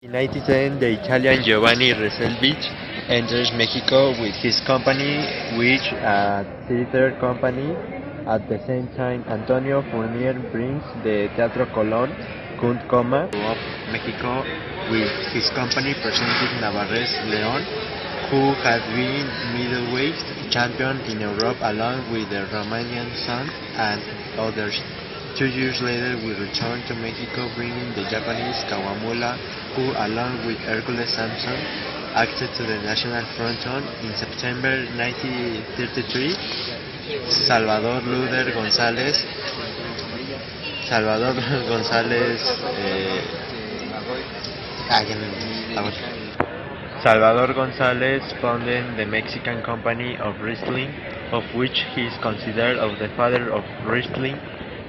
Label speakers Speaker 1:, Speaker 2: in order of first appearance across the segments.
Speaker 1: In 1910, the Italian Giovanni Reselvich enters Mexico with his company, which a theater company. At the same time, Antonio Fournier brings the Teatro Colón, of Mexico with his company presenting Navarrese León, who had been middleweight champion in Europe along with the Romanian Sun and others. 2 years later, we returned to Mexico bringing the Japanese Kawamura, who along with Hercules Sampson acted to the National Fronton. In September 1933, Salvador González founded the Mexican Company of Wrestling, of which he is considered the father of wrestling.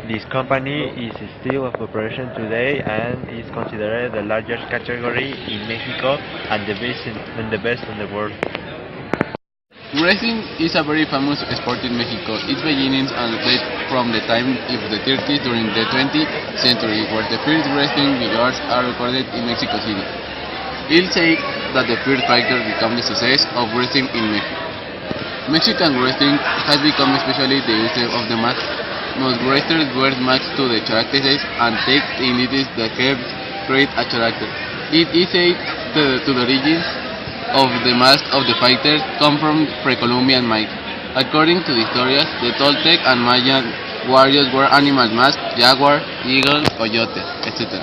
Speaker 1: This company is still of operation today and is considered the largest category in Mexico and the best in the world.
Speaker 2: Wrestling is a very famous sport in Mexico. Its beginnings date from the time of the 30s during the 20th century, where the first wrestling figures are recorded in Mexico City. It's said that the first fighter became the success of wrestling in Mexico. Mexican wrestling has become especially the use of the mask. Most wrestlers wear masks to the characters and take in it that help create a character. It is said to the origins of the mask of the fighters come from pre-Columbian myths. According to the historians, the Toltec and Mayan warriors wore animal masks, jaguar, eagle, coyote, etc.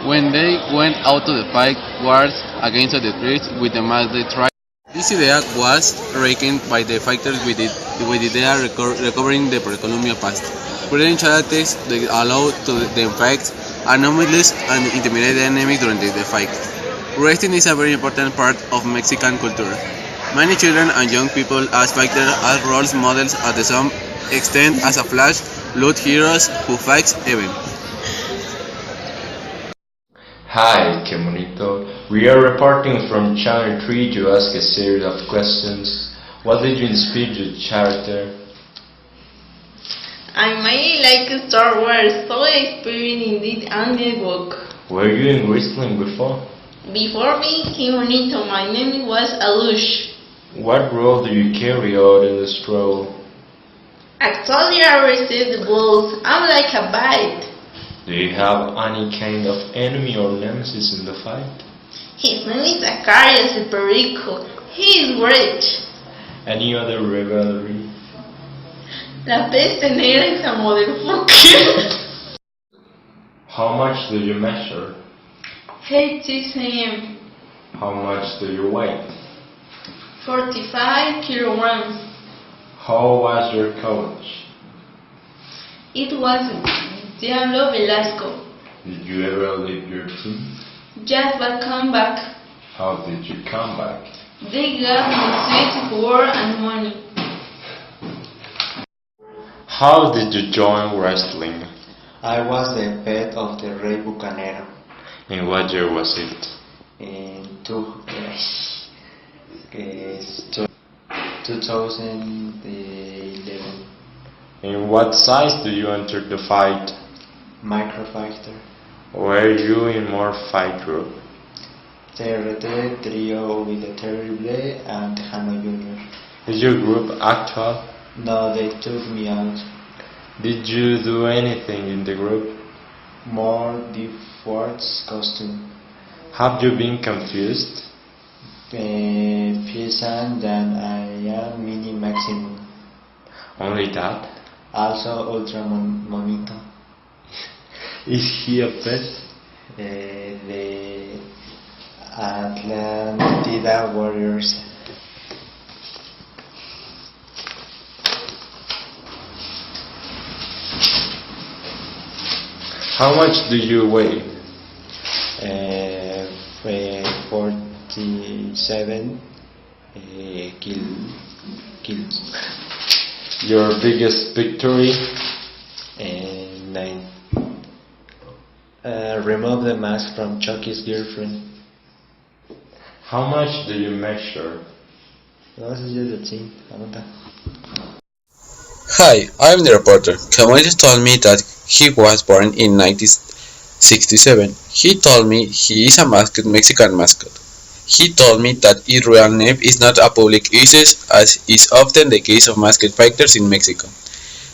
Speaker 2: When they went out to the fight wars against the tribes with the mask they tried. This idea was reckoned by the fighters with the idea recovering the pre-Columbian past. Creating characters that allow them fight anomalous and intimidate the enemy during the fight. Wrestling is a very important part of Mexican culture. Many children and young people as fighters as role models at some extent as a flash blood heroes who fight even.
Speaker 3: Hi, que bonito. We are reporting from Channel 3 to ask a series of questions. What did you inspire your character?
Speaker 4: I mainly like Star Wars, so I experienced indeed and the book.
Speaker 3: Were you in wrestling before?
Speaker 4: Before being Kimonito, my name was Alush.
Speaker 3: What role do you carry out in this role?
Speaker 4: Actually, I received the blows. I'm like a bite.
Speaker 3: Do you have any kind of enemy or nemesis in the fight?
Speaker 4: His name is Zacarias the Perico. He is great.
Speaker 3: Any other rivalry?
Speaker 4: La peste negra is a motherfucker.
Speaker 3: How much do you measure?
Speaker 4: 6 a.m.
Speaker 3: How much do you weigh?
Speaker 4: 45 kilograms.
Speaker 3: How was your coach?
Speaker 4: It was Diablo Velasco.
Speaker 3: Did you ever leave your team?
Speaker 4: Just but come back.
Speaker 3: How did you come back?
Speaker 4: They gave me sweet food and money.
Speaker 3: How did you join wrestling?
Speaker 5: I was the pet of the Rey Bucanero.
Speaker 3: In what year was it?
Speaker 5: In 2011.
Speaker 3: In what size do you enter the fight?
Speaker 5: Microfighter.
Speaker 3: Were you in more fight group?
Speaker 5: TRT trio with the Terrible and Tejano Jr.
Speaker 3: Is your group actual?
Speaker 5: No, they took me out.
Speaker 3: Did you do anything in the group?
Speaker 5: More Fort's costume.
Speaker 3: Have you been confused?
Speaker 5: Peasant than I am mini maximum.
Speaker 3: Only that?
Speaker 5: Also ultra monito.
Speaker 3: Is he a pet?
Speaker 5: The Atlantida Warriors.
Speaker 3: How much do you weigh?
Speaker 5: 47 kilos.
Speaker 3: Your biggest victory?
Speaker 5: 9. Remove the mask from Chucky's girlfriend.
Speaker 3: How much do you measure?
Speaker 5: No, this is the thing.
Speaker 2: Hi, I'm the reporter. Community told me that he was born in
Speaker 6: 67. He told me he is a mascot, Mexican mascot. He told me that its real name is not a public usage, as is often the case of mascot fighters in Mexico.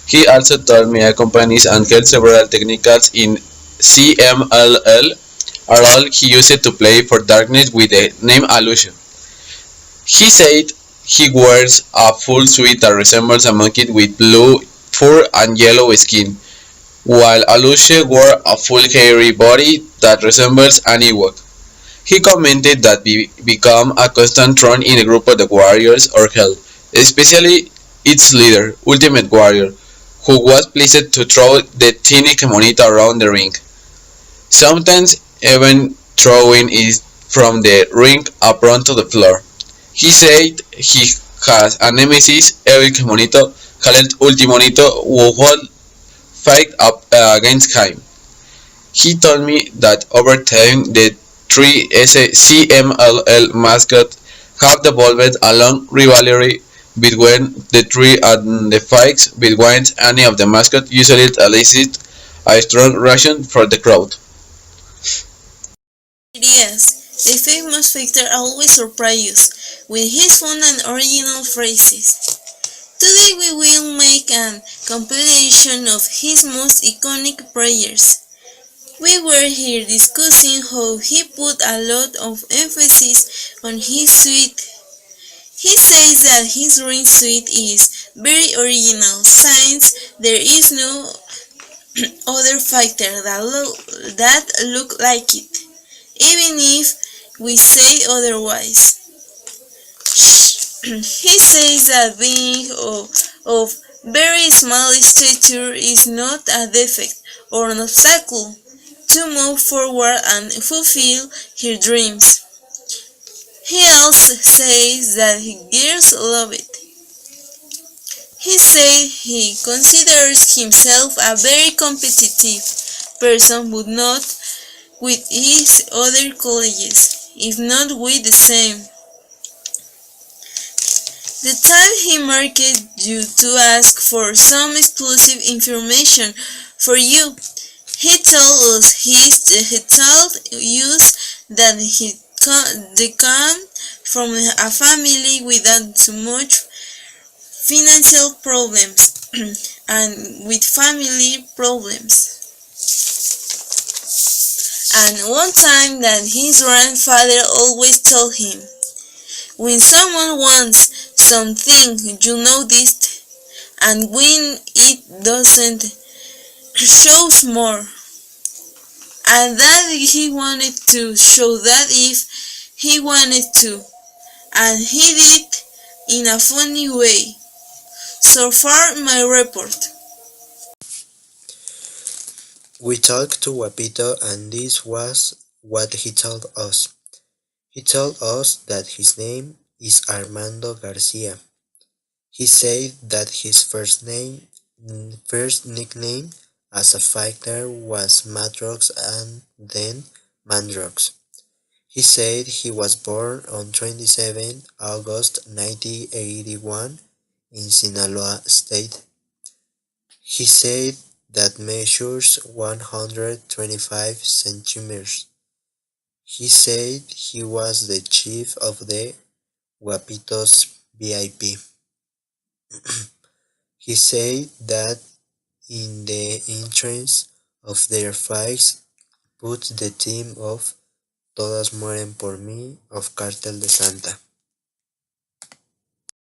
Speaker 6: He also told me a companies and held several technicals in CMLL are all he used to play for darkness with the name Alusha. He said he wears a full suit that resembles a monkey with blue fur and yellow skin, while Alusha wore a full hairy body that resembles an Ewok. He commented that become a constant thorn in a group of the warriors or hell, especially its leader, Ultimate Warrior, who was pleased to throw the tiny monita around the ring, sometimes even throwing it from the ring up onto the floor. He said he has a nemesis, every monito, called Ultimonito, who will fight up against him. He told me that over time the three CMLL mascots have developed a long rivalry between the three, and the fights between any of the mascots usually elicit a strong reaction from the crowd.
Speaker 4: Yes, the famous fighter always surprises us with his fun and original phrases. Today we will make a compilation of his most iconic prayers. We were here discussing how he put a lot of emphasis on his suite. He says that his ring suite is very original, since there is no other fighter that look like it, even if we say otherwise. He says that being of very small stature is not a defect or an obstacle to move forward and fulfill her dreams. He also says that girls love it. He said he considers himself a very competitive person, but not with his other colleagues, if not with the same. The time he marked you to ask for some exclusive information for you. He told us he told us that they come from a family without too much financial problems and with family problems. And one time that his grandfather always told him, when someone wants something you noticed, and when it doesn't, shows more. And that he wanted to show that if he wanted to, and he did in a funny way. So far my report.
Speaker 5: We talked to Guapito, and this was what he told us. He told us that his name is Armando Garcia. He said that his first nickname as a fighter was Madrox and then Mandrox. He said he was born on 27 August 1981 in Sinaloa State. He said that measures 125 centimeters. He said he was the chief of the Guapitos VIP. He said that in the entrance of their fights put the theme of Todas mueren por mí of Cartel de Santa.